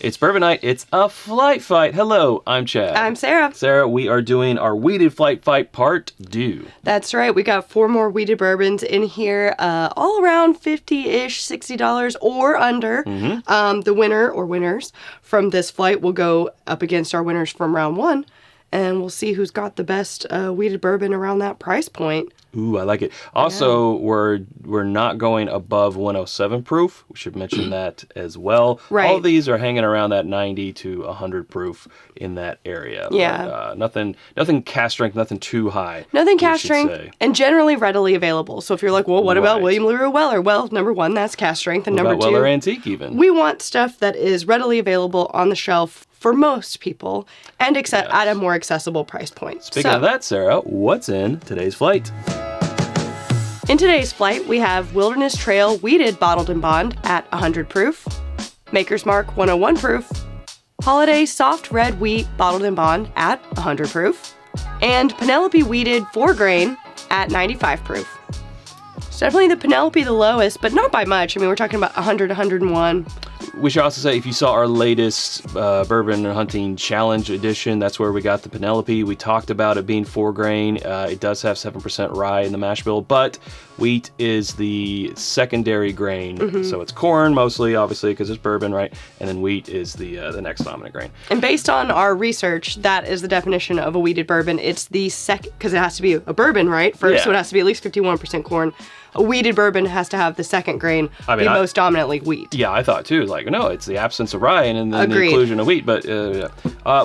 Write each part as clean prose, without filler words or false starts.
It's Bourbon Night. It's a flight fight. Hello, I'm Chad. I'm Sarah. Sarah, we are doing our Wheated Flight Fight Part 2. That's right. We got 4 more wheated bourbons in here, all around $50-ish, $60 or under. The winner or winners from this flight will go up against our winners from round 1, and we'll see who's got the best wheated bourbon around that price point. Ooh, I like it. Also, we're not going above 107 proof. We should mention that as well. Right. All of these are hanging around that 90 to 100 proof in that area. Yeah. But, nothing cast strength, nothing too high. Nothing cast strength, and generally readily available. So if you're like, well, what about William LaRue Weller? Well, number 1, that's cast strength, and what number about 2, Weller Antique even. We want stuff that is readily available on the shelf for most people and at a more accessible price point. Speaking of that, Sarah, what's in today's flight? In today's flight, we have Wilderness Trail Wheated Bottled in Bond at 100 proof, Maker's Mark 101 proof, Holladay Soft Red Wheat Bottled in Bond at 100 proof, and Penelope Wheated 4-grain at 95 proof. It's definitely the Penelope the lowest, but not by much. I mean, we're talking about 100, 101. We should also say, if you saw our latest Bourbon Hunting Challenge edition, that's where we got the Penelope. We talked about it being 4-grain. It does have 7% rye in the mash bill, but wheat is the secondary grain. So it's corn mostly, obviously, because it's bourbon, right? And then wheat is the next dominant grain. And based on our research, that is the definition of a wheated bourbon. It's the second, because it has to be a bourbon, right? First, so it has to be at least 51% corn. A wheated bourbon has to have the second grain be most dominantly wheat. Yeah, I thought too. Like, no, it's the absence of rye and then the inclusion of wheat. But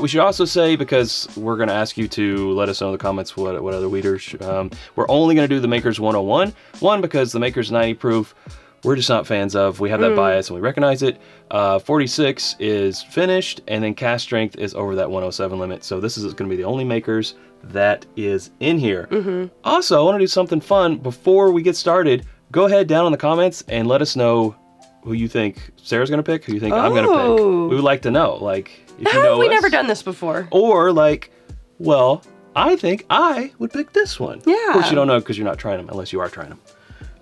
we should also say, because we're going to ask you to let us know in the comments what other wheaters. We're only going to do the Maker's 101. One, because the Maker's 90 proof, we're just not fans of. We have that bias and we recognize it. 46 is finished, and then cast strength is over that 107 limit. So this is going to be the only Maker's that is in here. Also, I want to do something fun before we get started. Go ahead down in the comments and let us know who you think Sarah's gonna pick, who you think I'm gonna pick. We would like to know, like, if How you know have we us, never done this before? or like, well, I think I would pick this one. Yeah. Of course you don't know because you're not trying them, unless you are trying them.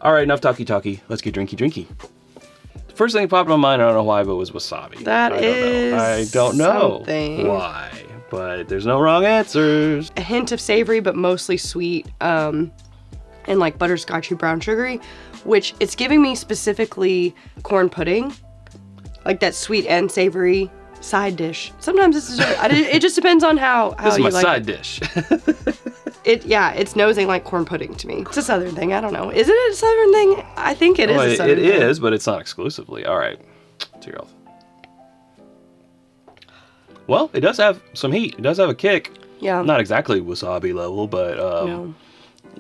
All right, enough talky. Let's get drinky. The first thing that popped in my mind, I don't know why, but was wasabi. I don't know something. why. But there's no wrong answers. A hint of savory, but mostly sweet, and like butterscotchy brown sugary, which it's giving me specifically corn pudding, like that sweet and savory side dish. Sometimes it's dessert. It just depends on how this is you my like side dish. It's nosing like corn pudding to me. It's a southern thing. I don't know. Is it a southern thing? I think it is a southern thing. It is, but it's not exclusively. All right, to your health. Well, it does have some heat. It does have a kick. Yeah. Not exactly wasabi level, but No.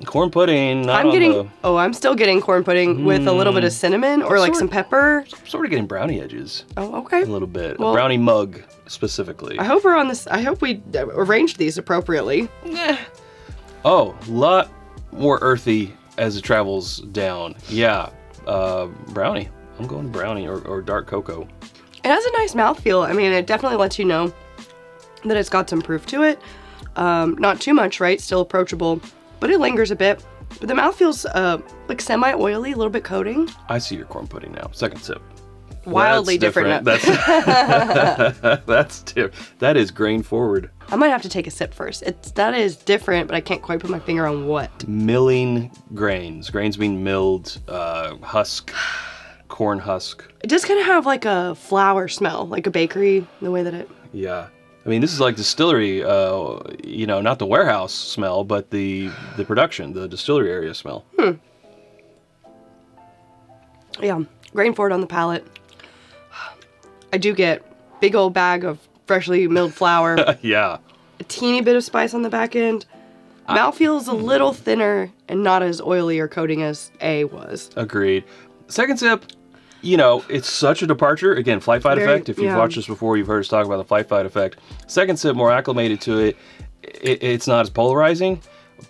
corn pudding. I'm still getting corn pudding with a little bit of cinnamon or like some pepper. I'm sort of getting brownie edges. Oh, okay. A little bit. Well, a brownie mug specifically. I hope we're on this. I hope we arranged these appropriately. Oh, a lot more earthy as it travels down. Yeah. Brownie. I'm going brownie or dark cocoa. It has a nice mouthfeel. I mean, it definitely lets you know that it's got some proof to it. Not too much, right? Still approachable, but it lingers a bit. But the mouth feels like semi-oily, a little bit coating. I see your corn pudding now. Second sip. Wildly different. That's different. That is grain forward. I might have to take a sip first. That is different, but I can't quite put my finger on what. Milling grains. Grains being milled, husk. Corn husk. It does kind of have like a flour smell, like a bakery, the way that it... Yeah. I mean, this is like distillery, not the warehouse smell, but the production, the distillery area smell. Yeah, grain forward on the palate. I do get big old bag of freshly milled flour. Yeah. A teeny bit of spice on the back end. Mouthfeel is a little thinner and not as oily or coating as A was. Agreed. Second sip, it's such a departure. Again, flight fight effect. If you've watched this before, you've heard us talk about the flight fight effect. Second sip, more acclimated to it. It's not as polarizing,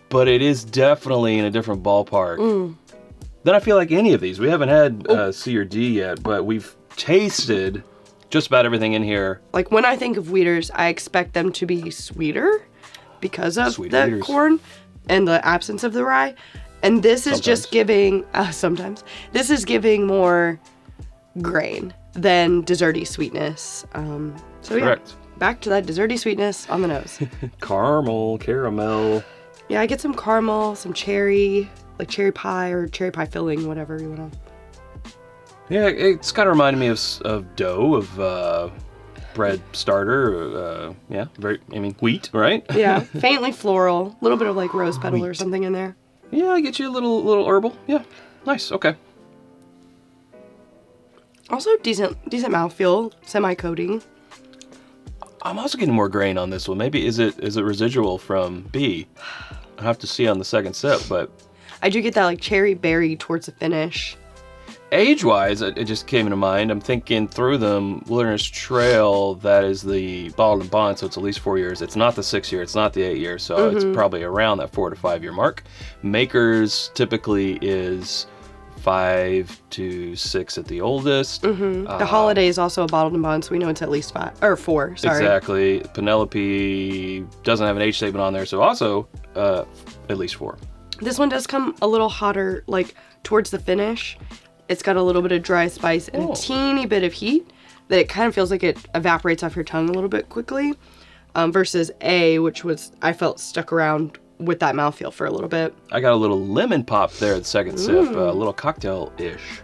but it is definitely in a different ballpark than I feel like any of these. We haven't had C or D yet, but we've tasted just about everything in here. Like when I think of wheaters, I expect them to be sweeter because of the corn and the absence of the rye. And this is just giving, sometimes, this is giving more grain. than desserty sweetness. So yeah, Correct. Back to that desserty sweetness on the nose. Caramel. Yeah, I get some caramel, some cherry, like cherry pie or cherry pie filling, whatever you want to. Yeah, it's kind of reminding me of dough, of bread starter. Wheat, right? Yeah, faintly floral, a little bit of like rose petal or something in there. Yeah, I get you a little herbal. Yeah, nice. Okay. Also decent mouthfeel, semi-coating. I'm also getting more grain on this one. Maybe is it residual from B? I have to see on the second sip, but I do get that like cherry berry towards the finish. Age-wise, it just came into mind. I'm thinking through them. Wilderness Trail, that is the bottled and bond, so it's at least 4 years. It's not the 6 year, it's not the 8 year, so it's probably around that 4 to 5 year mark. Makers typically is 5 to 6 at the oldest. The Holladay is also a bottled and bond, so we know it's at least 4. Sorry. Exactly. Penelope doesn't have an age statement on there, so also at least 4. This one does come a little hotter, like towards the finish. It's got a little bit of dry spice and a teeny bit of heat that it kind of feels like it evaporates off your tongue a little bit quickly. Versus A, which I felt stuck around with that mouthfeel for a little bit. I got a little lemon pop there at the second sip, a little cocktail-ish.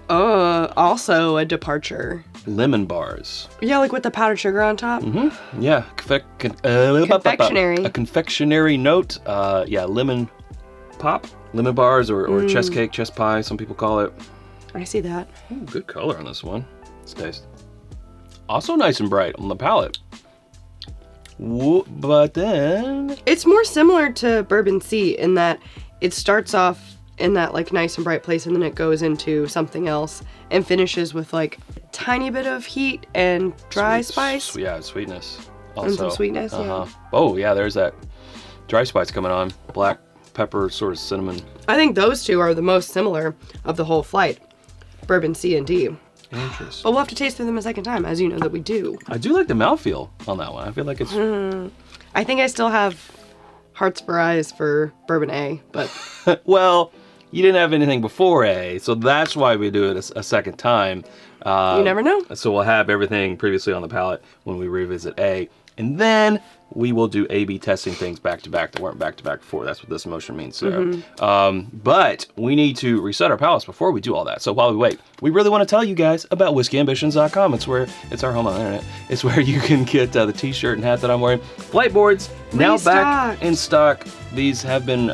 Also a departure. Lemon bars. Yeah, like with the powdered sugar on top. Yeah, confectionery. A confectionery note. Yeah, lemon pop, lemon bars, or chess cake, chess pie, some people call it. I see that. Ooh, good color on this one. Let's taste. Also nice and bright on the palate. But then it's more similar to Bourbon C in that it starts off in that like nice and bright place and then it goes into something else and finishes with like a tiny bit of heat and dry spice. Yeah, sweetness. Also. And some sweetness, yeah. Oh, yeah, there's that dry spice coming on. Black pepper, sort of cinnamon. I think those two are the most similar of the whole flight. Bourbon C and D. Interesting. But we'll have to taste through them a second time, as you know that we do. I do like the mouthfeel on that one. I feel like it's... I think I still have hearts for eyes for Bourbon A, but... Well, you didn't have anything before A, so that's why we do it a second time. You never know. So we'll have everything previously on the palate when we revisit A. And then we will do A/B testing things back to back that weren't back to back before. That's what this motion means, Sarah. But we need to reset our palates before we do all that. So while we wait, we really want to tell you guys about whiskyambitions.com. It's our home on the internet. It's where you can get the t-shirt and hat that I'm wearing. Flight boards now back in stock. These have been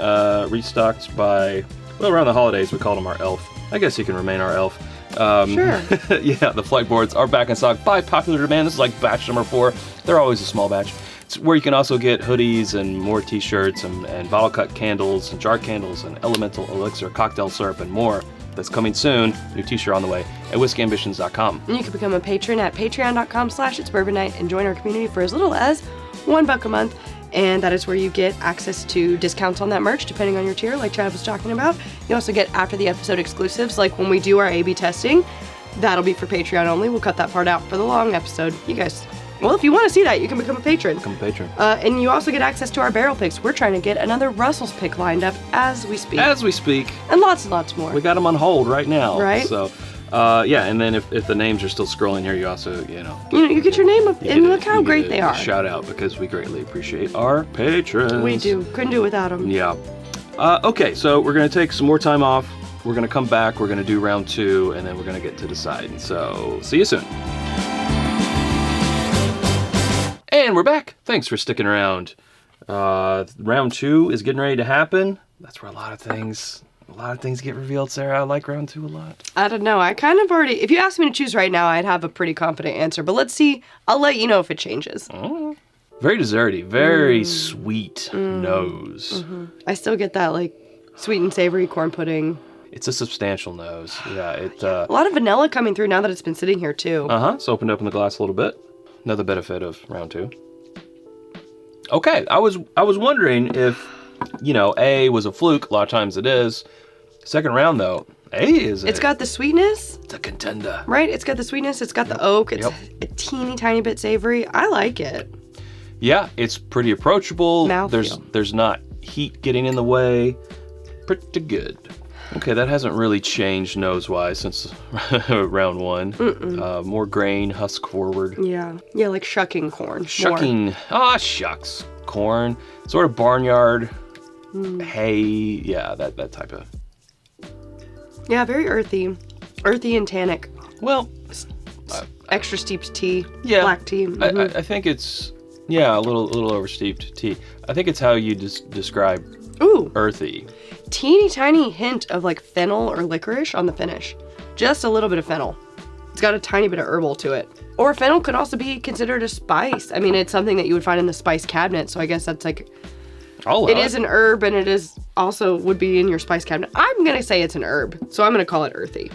restocked by, well, around the holidays we called them our elf. I guess you can remain our elf. Sure. Yeah, the flight boards are back in stock by popular demand. This is like batch number 4. They're always a small batch. It's where you can also get hoodies and more t-shirts and bottle cut candles and jar candles and elemental elixir cocktail syrup and more. That's coming soon. New t-shirt on the way at whiskyambitions.com. And you can become a patron at patreon.com/itsbourbonnight and join our community for as little as $1 a month. And that is where you get access to discounts on that merch, depending on your tier, like Chad was talking about. You also get after the episode exclusives, like when we do our A/B testing. That'll be for Patreon only. We'll cut that part out for the long episode. You guys, well, if you want to see that, you can become a patron. Become a patron. And you also get access to our barrel picks. We're trying to get another Russell's pick lined up as we speak. As we speak. And lots more. We got them on hold right now. Right. So, yeah, and then if the names are still scrolling here, you also, you get your name up, and look how great they are. Shout out, because we greatly appreciate our patrons. We do. Couldn't do it without them. Yeah. Okay, so we're going to take some more time off. We're going to come back. We're going to do round 2, and then we're going to get to decide. So, see you soon. And we're back. Thanks for sticking around. Round 2 is getting ready to happen. That's where a lot of things get revealed, Sarah. I like round 2 a lot. I don't know. I kind of already... If you asked me to choose right now, I'd have a pretty confident answer. But let's see. I'll let you know if it changes. Oh. Very desserty. Very sweet nose. I still get that, like, sweet and savory corn pudding. It's a substantial nose. Yeah, a lot of vanilla coming through now that it's been sitting here, too. It's opened up in the glass a little bit. Another benefit of round 2. Okay, I was wondering if, A was a fluke. A lot of times it is. Second round, though, A is It's got the sweetness. It's a contender. Right? It's got the sweetness. It's got the oak. It's a teeny tiny bit savory. I like it. Yeah, it's pretty approachable. Mouthfeel. There's not heat getting in the way. Pretty good. Okay, that hasn't really changed nose-wise since round one. More grain, husk forward. Yeah. Yeah, like shucking corn. Shucking. Ah, shucks. Corn. Sort of barnyard. Hay. Yeah, that type of. Yeah, very earthy. Earthy and tannic. Well, extra steeped tea. Yeah. Black tea. I think it's, a little oversteeped tea. I think it's how you describe earthy. Teeny tiny hint of like fennel or licorice on the finish. Just a little bit of fennel. It's got a tiny bit of herbal to it. Or fennel could also be considered a spice. I mean, it's something that you would find in the spice cabinet, so I guess that's like... It is an herb, and it is also would be in your spice cabinet. I'm going to say it's an herb, so I'm going to call it earthy.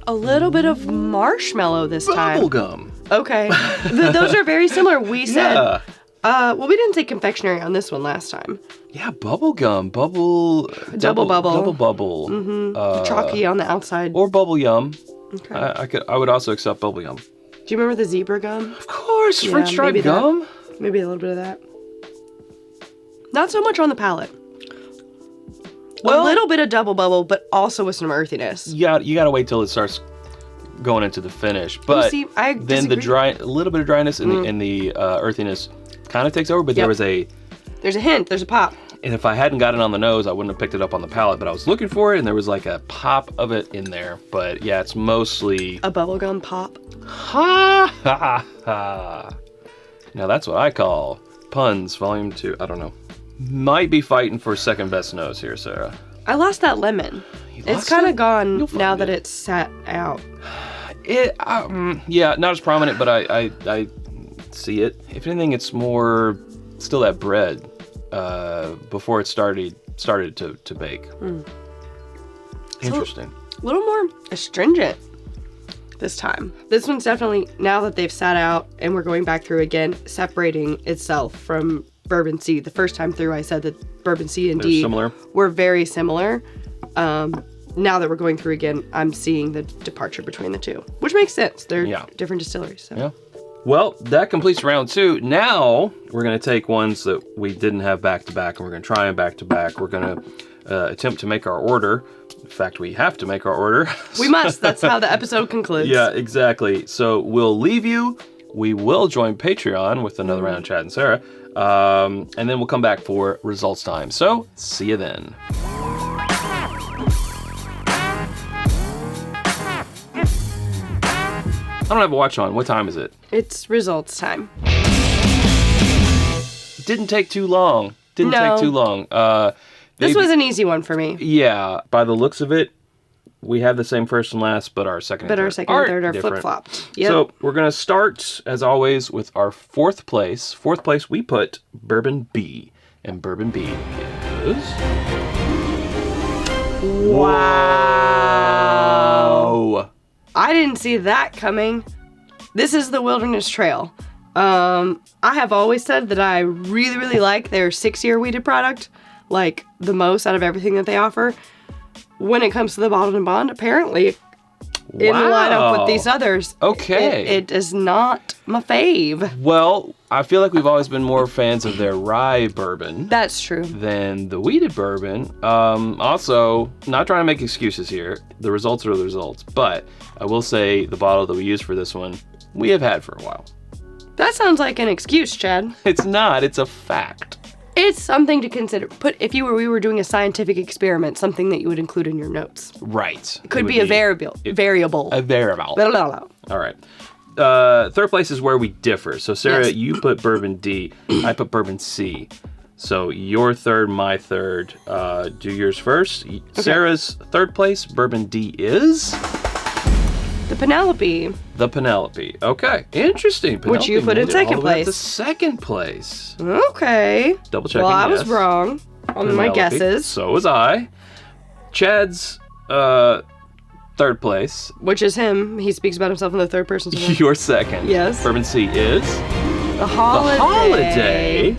A little bit of marshmallow this time. Bubblegum. Okay. Those are very similar. We said... well, we didn't say confectionery on this one last time. Yeah, bubble gum, double bubble. Mm-hmm. Chalky on the outside. Or bubble yum. Okay. I would also accept bubble yum. Do you remember the zebra gum? Of course, French stripe gum. Maybe a little bit of that. Not so much on the palate. Well, a little bit of double bubble, but also with some earthiness. Yeah, you gotta wait till it starts going into the finish. But then a little bit of dryness and the earthiness kind of takes over. But there's a hint, there's a pop. And if I hadn't got it on the nose, I wouldn't have picked it up on the palate. But I was looking for it, and there was like a pop of it in there. But yeah, it's mostly a bubblegum pop. Ha ha ha! Now that's what I call puns, volume 2. I don't know. Might be fighting for second best nose here, Sarah. I lost that lemon. It's kind of gone now that it's sat out. Yeah, not as prominent, but I see it. If anything, it's more still that bread before it started to bake. Interesting. A little more astringent this time. This one's definitely, now that they've sat out and we're going back through again, separating itself from Bourbon C. The first time through, I said that Bourbon C and D were very similar. Now that we're going through again, I'm seeing the departure between the two, which makes sense. They're different distilleries. So. Yeah. Well, that completes round 2. Now we're going to take ones that we didn't have back to back, and we're going to try them back to back. We're going to attempt to make our order. In fact, we have to make our order. We must. That's how the episode concludes. Yeah, exactly. So we'll leave you. We will join Patreon with another round of Chad and Sarah. And then we'll come back for results time. So, see you then. I don't have a watch on. What time is it? It's results time. Didn't take too long. Take too long. This was an easy one for me. Yeah. By the looks of it, we have the same first and last, but our second and third are flip-flopped. Yep. So we're going to start, as always, with our fourth place. Fourth place, we put Bourbon B. And Bourbon B is... Wow. I didn't see that coming. This is the Wilderness Trail. I have always said that I really, really like their 6-year wheated product, like the most out of everything that they offer. When it comes to the bottled and bond, apparently, in line up with these others, it is not my fave. Well, I feel like we've always been more fans of their rye bourbon. That's true. Than the wheated bourbon. Also, not trying to make excuses here. The results are the results. But I will say the bottle that we used for this one, we have had for a while. That sounds like an excuse, Chad. It's not. It's a fact. It's something to consider. We were doing a scientific experiment, something that you would include in your notes. Right. It could be a variable. A variable. All right. Third place is where we differ. So, Sarah, you put Bourbon D. I put Bourbon C. So, your third, my third. Do yours first. Okay. Sarah's third place, Bourbon D is... The Penelope. The Penelope. Okay. Interesting. Penelope, which you put in second place. The second place. Okay. Double checking. Well, I was wrong on my guesses. So was I. Chad's third place. Which is him. He speaks about himself in the third person. Your second. Yes. Bourbon C is... The Holladay.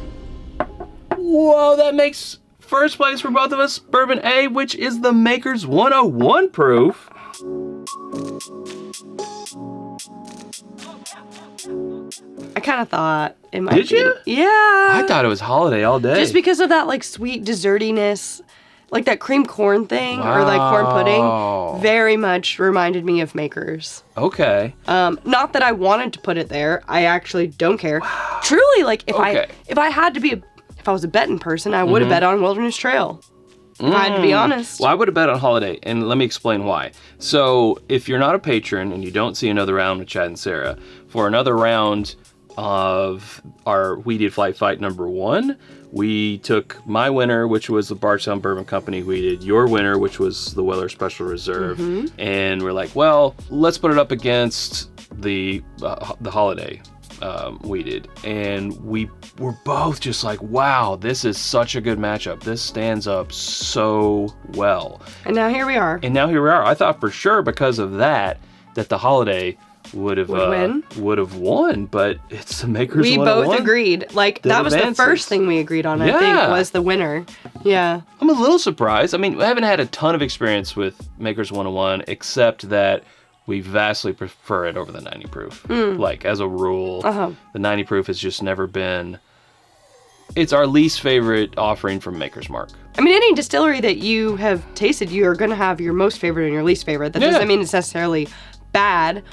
Whoa, that makes first place for both of us. Bourbon A, which is the Maker's 101 proof. I kind of thought it might Did you? Yeah. I thought it was Holladay all day. Just because of that like sweet dessertiness like that cream corn thing or like corn pudding very much reminded me of Makers. Okay. Not that I wanted to put it there. I actually don't care. Wow. Truly, like if I had to be if I was a betting person, I would have bet on Wilderness Trail. If I had to be honest. Well, I would have bet on Holladay, and let me explain why. So, if you're not a patron and you don't see another round with Chad and Sarah, for another round of our Wheated Flight Fight number 1, we took my winner, which was the Bardstown Bourbon Company Wheated, your winner, which was the Weller Special Reserve, and we're like, well, let's put it up against the Holladay Wheated, and we were both just like, wow, this is such a good matchup. This stands up so well. And now here we are. I thought for sure because of that the Holladay would have won, but it's the Makers. We 101. both agreed. Like that was the first thing we agreed on. I think was the winner. Yeah. I'm a little surprised. I mean, we haven't had a ton of experience with Makers 101, except that we vastly prefer it over the 90 proof. Like as a rule, the 90 proof has just never been. It's our least favorite offering from Maker's Mark. I mean, any distillery that you have tasted, you are going to have your most favorite and your least favorite. That doesn't mean it's necessarily bad.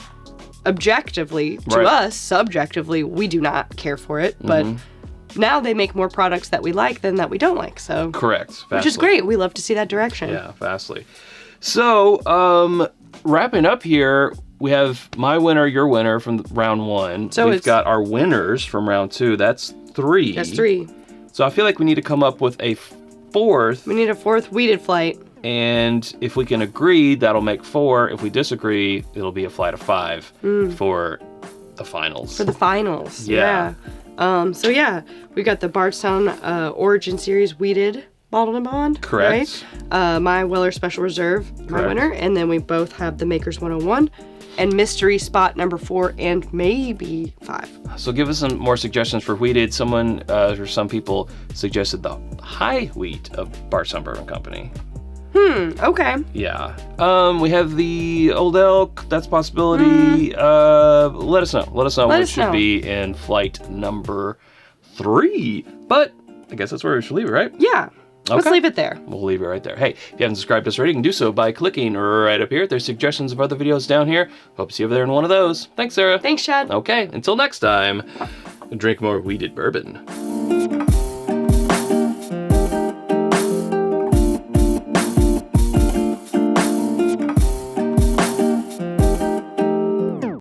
Objectively, to us, subjectively, we do not care for it. But now they make more products that we like than that we don't like. So correct. Vastly. Which is great. We love to see that direction. Yeah, vastly. So, wrapping up here, we have my winner, your winner from round 1. So we've got our winners from round 2. That's 3. That's 3. So I feel like we need to come up with a 4th. We need a 4th Wheated flight. And if we can agree, that'll make 4. If we disagree, it'll be a flight of 5 for the finals. For the finals, yeah. So yeah, we got the Bardstown Origin Series Wheated Bottled and Bond. Correct. Right? My Weller Special Reserve, my winner. And then we both have the Makers 101 and Mystery Spot number 4 and maybe 5. So give us some more suggestions for Wheated. Someone, or some people suggested the high wheat of Bardstown Bourbon Company. Okay. Yeah. We have the Old Elk. That's a possibility. Let us know. Let us know what should be in flight number 3. But I guess that's where we should leave it, right? Yeah. Let's leave it there. We'll leave it right there. Hey, if you haven't subscribed to us already, you can do so by clicking right up here. There's suggestions of other videos down here. Hope to see you over there in one of those. Thanks, Sarah. Thanks, Chad. Okay, until next time, drink more Wheated bourbon.